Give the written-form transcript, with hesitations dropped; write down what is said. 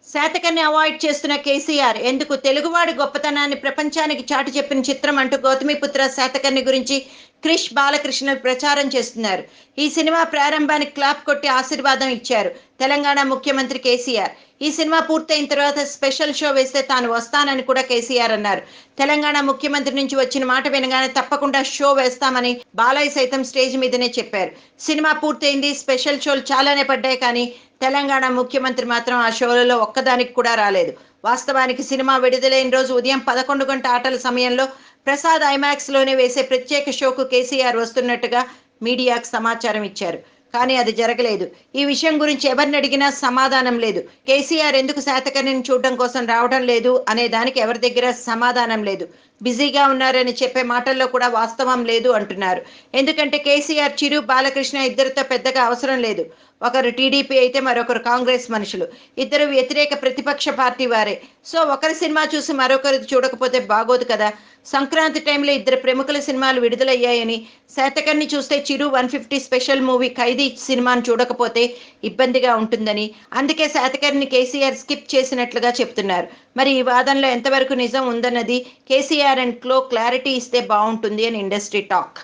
Satakarni avoid చేస్తున్న కేసీఆర్ ఎందుకు తెలుగువాడి గొప్పతనాన్ని ప్రపంచానికి చాటి చెప్పిన చిత్రం అంటూ గౌతమిపుత్ర శాతకర్ణి గురించి క్రిష్ బాలకృష్ణులు ప్రచారం చేస్తున్నారు. ఈ సినిమా ప్రారంభానికి క్లాప్ కొట్టి ఆశీర్వాదం ఇచ్చారు తెలంగాణ ముఖ్యమంత్రి కేసీఆర్. ఈ సినిమా పూర్తయిన తర్వాత స్పెషల్ షో వేస్తే తాను వస్తానని కూడా కేసీఆర్ అన్నారు. తెలంగాణ ముఖ్యమంత్రి నుంచి వచ్చిన మాట వినగానే తప్పకుండా షో వేస్తామని బాలయ్య సైతం స్టేజ్ మీదనే చెప్పారు. సినిమా పూర్తయింది, స్పెషల్ షోలు చాలానే పడ్డాయి, కానీ తెలంగాణ ముఖ్యమంత్రి మాత్రం ఆ షోలలో ఒక్కదానికి కూడా రాలేదు. వాస్తవానికి సినిమా విడుదలైన రోజు ఉదయం 11 గంట ఆటల సమయంలో ప్రసాద్ ఐమాక్స్లోనే వేసే ప్రత్యేక షోకు కేసీఆర్ వస్తున్నట్టుగా మీడియాకు సమాచారం ఇచ్చారు. కానీ అది జరగలేదు. ఈ విషయం గురించి ఎవరిని అడిగినా సమాధానం లేదు. కేసీఆర్ ఎందుకు శాతకర్ణిని చూడడం కోసం రావడం లేదు అనే దానికి ఎవరి దగ్గర సమాధానం లేదు. బిజీగా ఉన్నారని చెప్పే మాటల్లో కూడా వాస్తవం లేదు అంటున్నారు. ఎందుకంటే కేసీఆర్, చిరు, బాలకృష్ణ ఇద్దరితో పెద్దగా అవసరం లేదు. ఒకరు టీడీపీ అయితే మరొకరు కాంగ్రెస్ మనుషులు. ఇద్దరు వ్యతిరేక ప్రతిపక్ష పార్టీ వారే. సో ఒకరి సినిమా చూసి మరొకరిది చూడకపోతే బాగోదు కదా. సంక్రాంతి టైంలో ఇద్దరు ప్రముఖుల సినిమాలు విడుదలయ్యాయని, శాతకర్ణి చూస్తే చిరు 150 స్పెషల్ మూవీ ఖైదీ సినిమాను చూడకపోతే ఇబ్బందిగా ఉంటుందని, అందుకే శాతకర్ణి కేసీఆర్ స్కిప్ చేసినట్లుగా చెప్తున్నారు. మరి ఈ వాదనలో ఎంతవరకు నిజం ఉందన్నది కేసీఆర్ అండ్ క్లో క్లారిటీ ఇస్తే బాగుంటుంది అని ఇండస్ట్రీ టాక్.